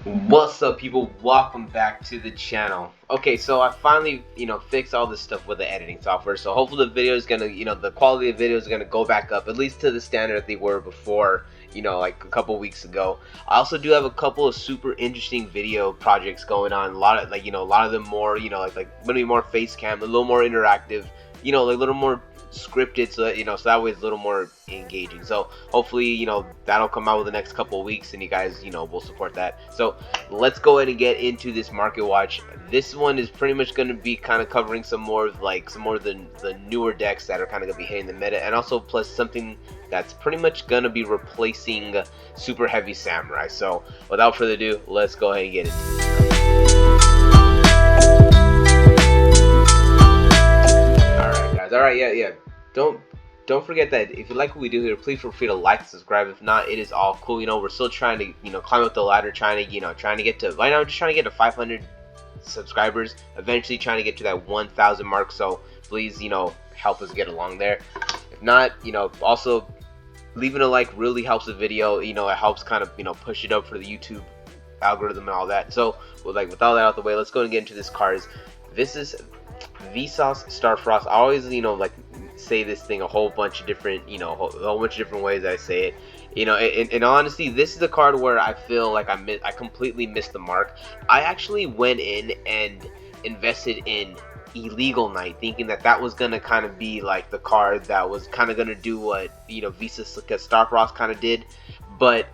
What's up, people? Welcome back to the channel. Okay, so I finally, fixed all this stuff with the editing software. So hopefully the video is gonna, the quality of the video is gonna go back up at least to the standard that they were before, like a couple weeks ago. I also do have a couple of super interesting video projects going on. A lot of a lot of them more, like maybe more face cam, a little more interactive, like a little more scripted, so that so that way it's a little more engaging. So hopefully that'll come out within the next couple of weeks, and you guys will support that. So let's go ahead and get into this market watch. This one is pretty much going to be kind of covering some more of the newer decks that are kind of going to be hitting the meta, and also plus something that's pretty much going to be replacing super heavy samurai. So without further ado, let's go ahead and get into it. Alright guys, alright, yeah. Don't forget that if you like what we do here, please feel free to like, subscribe. If not, it is all cool. We're still trying to climb up the ladder, trying to get to, right now I'm just trying to get to 500 subscribers, eventually trying to get to that 1,000 mark. So please help us get along there. If not, also leaving a like really helps the video. It helps kind of push it up for the YouTube algorithm and all that. So with all that out the way, let's go and get into this cards. This is Vsauce Starfrost. I always say this thing a whole bunch of different a whole bunch of different ways I say it. In honesty, this is a card where I feel like I completely missed the mark. I actually went in and invested in Illegal Knight, thinking that was gonna kind of be like the card that was kind of gonna do what Vsauce Starfrost kind of did, but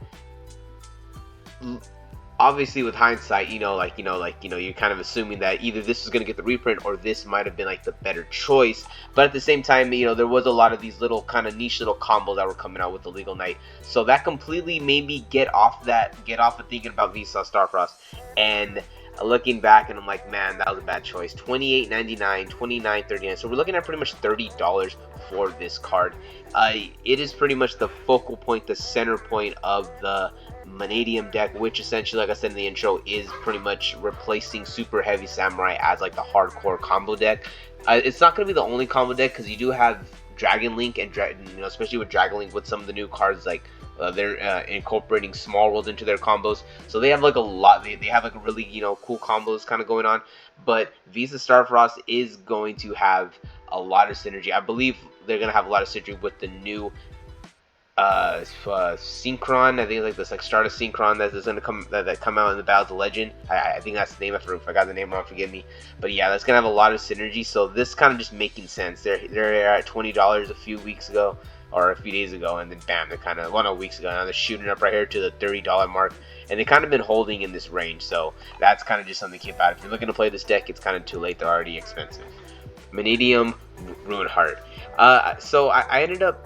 obviously with hindsight, you're kind of assuming that either this was going to get the reprint or this might have been like the better choice. But at the same time, there was a lot of these little kind of niche little combos that were coming out with the Legal Knight. So that completely made me get off of thinking about Vsauce Starfrost. And looking back, and I'm like, man, that was a bad choice. $28.99, $29.39. So we're looking at pretty much $30 for this card. It is pretty much the focal point, the center point of the Vanadium deck, which essentially, like I said in the intro, is pretty much replacing Super Heavy Samurai as like the hardcore combo deck. It's not going to be the only combo deck, because you do have Dragon Link, and especially with Dragon Link, with some of the new cards, like they're incorporating Small World into their combos. So they have like a lot. They have like a really cool combos kind of going on. But Vsauce Starfrost is going to have a lot of synergy. I believe they're going to have a lot of synergy with the new Synchron. I think like this Stardust Synchron that's gonna come out in the Battles of Legend. I think that's the name. I forgot the name wrong, forgive me. But yeah, that's gonna have a lot of synergy. So this kind of just making sense. They're at $20 a few weeks ago, or a few days ago, and then bam, they're kind of weeks ago. Now they're shooting up right here to the $30 mark, and they kind of been holding in this range. So that's kind of just something to keep out. If you're looking to play this deck, it's kind of too late. They're already expensive. Vanadium Ruined Heart. So I ended up.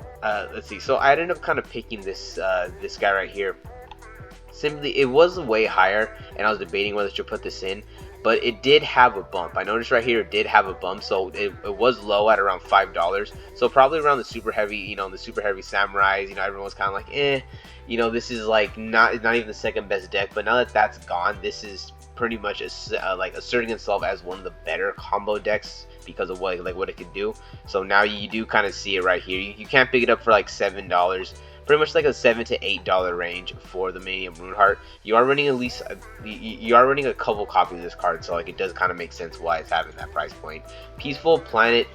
Let's see. So I ended up kind of picking this this guy right here. Simply, it was way higher, and I was debating whether to put this in, but it did have a bump. I noticed right here it did have a bump, so it was low at around $5. So probably around the super heavy, the super heavy samurais. Everyone was kind of like, this is like not even the second best deck. But now that that's gone, this is pretty much asserting itself as one of the better combo decks, because of what it can do. So now you do kind of see it right here. You can't pick it up for like $7, pretty much like a $7 to $8 range for the Vanadium Ruined Heart. You are running you are running a couple copies of this card, so it does kind of make sense why it's having that price point. Peaceful Planet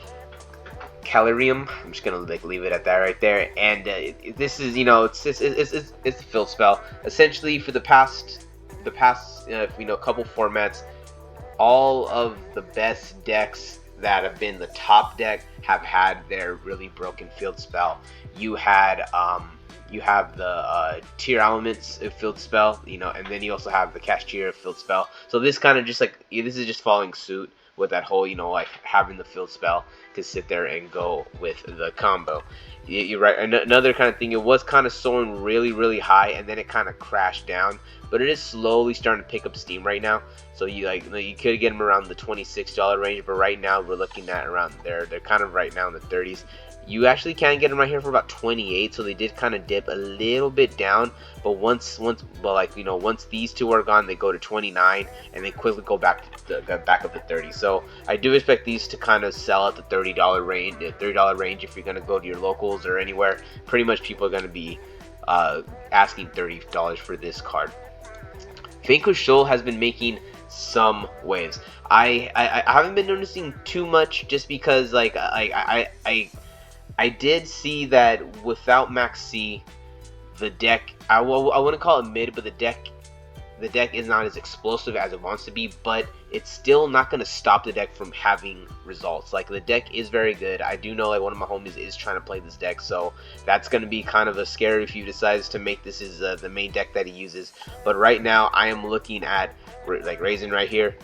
Calirium. I'm just gonna leave it at that right there. And this is it's a field spell essentially for the past couple formats. All of the best decks that have been the top deck have had their really broken field spell. You have the Tier Elements field spell, and then you also have the Cashier field spell. So this kind of just this is just following suit with that whole having the field spell to sit there and go with the combo. You're right. Another kind of thing, it was kind of soaring really high, and then it kind of crashed down, but it is slowly starting to pick up steam right now. So you could get them around the $26 range, but right now we're looking at around there. They're kind of right now in the 30s. You actually can get them right here for about 28, so they did kind of dip a little bit down, but once these two are gone, they go to 29, and they quickly go back up to 30. So I do expect these to kind of sell at the $30 range. If you're gonna go to your locals or anywhere, pretty much people are gonna be asking $30 for this card. Vanquish Soul has been making some waves. I haven't been noticing too much just because I did see that without Max C, the deck I wouldn't call it mid, but the deck is not as explosive as it wants to be, but it's still not going to stop the deck from having results. Like, the deck is very good. I do know, like, one of my homies is trying to play this deck, so that's going to be kind of a scary if he decides to make this as the main deck that he uses. But right now, I am looking at, like, Raisin right here.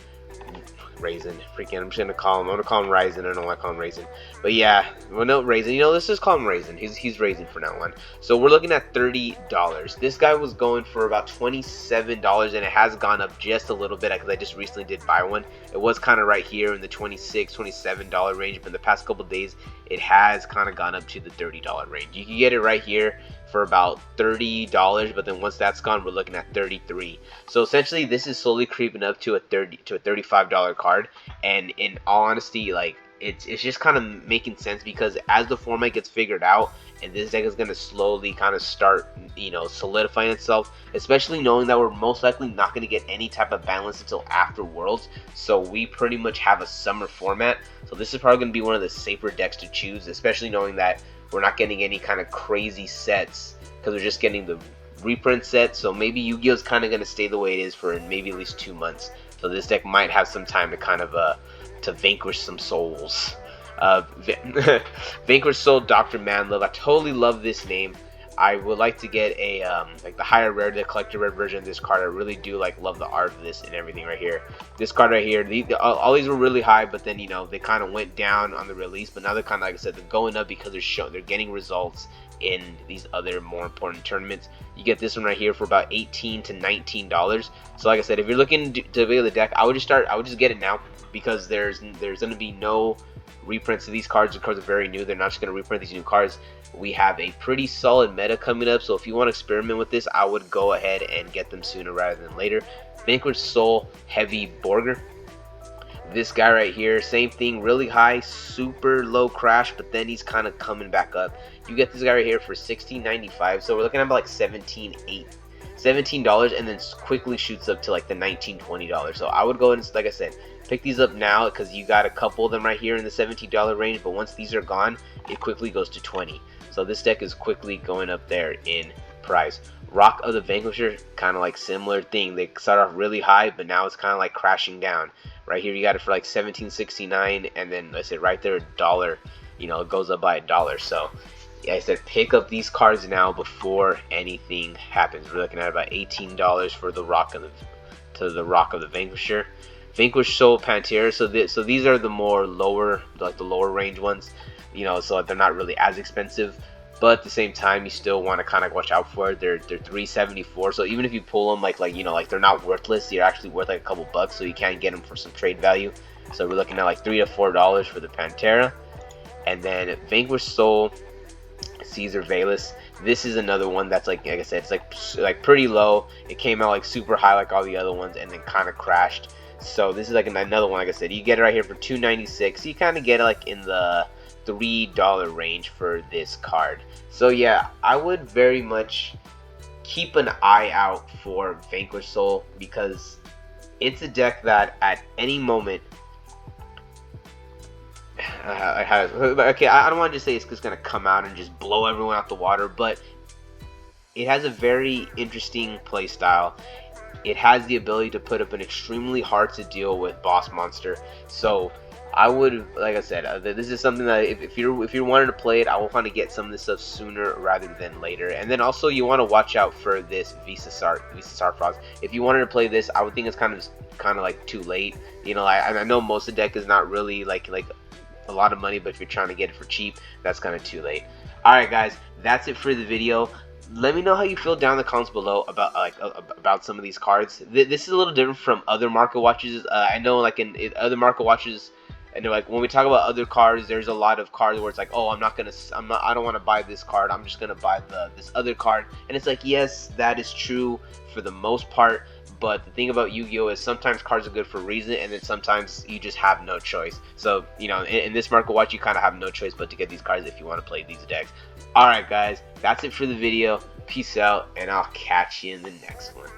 Raisin, freaking, I'm gonna call him Raisin. I don't know why I call him Raisin, but yeah, well, no, Raisin, you know, let's just call him Raisin. He's Raisin for now on. So we're looking at $30. This guy was going for about $27, and it has gone up just a little bit because I just recently did buy one. It was kind of right here in the $26, $27 range, but in the past couple days it has kind of gone up to the $30 range. You can get it right here for about $30, but then once that's gone, we're looking at $33. So essentially, this is slowly creeping up to a $35 card. And in all honesty, like, it's just kind of making sense, because as the format gets figured out and this deck is going to slowly kind of start, you know, solidifying itself, especially knowing that we're most likely not going to get any type of balance until after Worlds. So we pretty much have a summer format. So this is probably going to be one of the safer decks to choose, especially knowing that we're not getting any kind of crazy sets, because we're just getting the reprint set. So maybe Yu-Gi-Oh is kind of going to stay the way it is for maybe at least 2 months. So this deck might have some time to kind of to vanquish some souls. Vanquish Soul Dr. Manlove. I totally love this name. I would like to get a like the higher rare, the collector rare version of this card. I really do love the art of this and everything right here. This card right here, all these were really high, but then, you know, they kind of went down on the release. But now they're kind of, like I said, they're going up because they're getting results in these other more important tournaments. You get this one right here for about $18 to $19. So like I said, if you're looking to build the deck, I would just get it now, because there's going to be no reprints of these cards. The cards are very new. They're not just going to reprint these new cards. We have a pretty solid meta coming up, so if you want to experiment with this, I would go ahead and get them sooner rather than later. Vanquish Soul Heavy Borger. This guy right here, same thing, really high, super low crash, but then he's kind of coming back up. You get this guy right here for $16.95, so we're looking at about like $17, and then quickly shoots up to like the $19, $20. So I would go and, like I said, pick these up now, because you got a couple of them right here in the $17 range, but once these are gone, it quickly goes to $20. So this deck is quickly going up there in price. Rock of the Vanquisher, kind of like similar thing. They start off really high, but now it's kind of like crashing down. Right here, you got it for like $17.69, and then I said right there, $1. You know, it goes up by $1. So yeah, I said pick up these cards now before anything happens. We're looking at about $18 for the Rock of the Vanquisher. Vanquish Soul Pantera. So these are the more lower, like the lower range ones. You know, so they're not really as expensive, but at the same time, you still want to kind of watch out for it. They're $3.74. So even if you pull them, like you know, like they're not worthless. They're actually worth like a couple bucks, so you can get them for some trade value. So we're looking at like $3 to $4 for the Pantera, and then Vanquish Soul Caesar Valus. This is another one that's like I said, it's like pretty low. It came out like super high, like all the other ones, and then kind of crashed. So this is like another one. Like I said, you get it right here for $2.96. You kind of get it like in the $3 range for this card. So yeah, I would very much keep an eye out for Vanquish Soul, because it's a deck that at any moment okay, I don't want to just say it's just gonna come out and just blow everyone out the water, but it has a very interesting play style. It has the ability to put up an extremely hard to deal with boss monster. So I would, like I said, this is something that if you're wanting to play it, I will want to get some of this stuff sooner rather than later. And then also you want to watch out for this Visasar Frogs. If you wanted to play this, I would think it's kind of like too late. You know, I know most of the deck is not really like a lot of money, but if you're trying to get it for cheap, that's kind of too late. Alright guys, that's it for the video. Let me know how you feel down in the comments below about some of these cards. This is a little different from other market watches. I know like in other market watches, and like when we talk about other cards, there's a lot of cards where it's like, oh, I don't want to buy this card, I'm just gonna buy this other card. And it's like, yes, that is true for the most part, but the thing about Yu-Gi-Oh is sometimes cards are good for a reason, and then sometimes you just have no choice. So, you know, in this market watch, you kind of have no choice but to get these cards if you want to play these decks. Alright guys, that's it for the video. Peace out, and I'll catch you in the next one.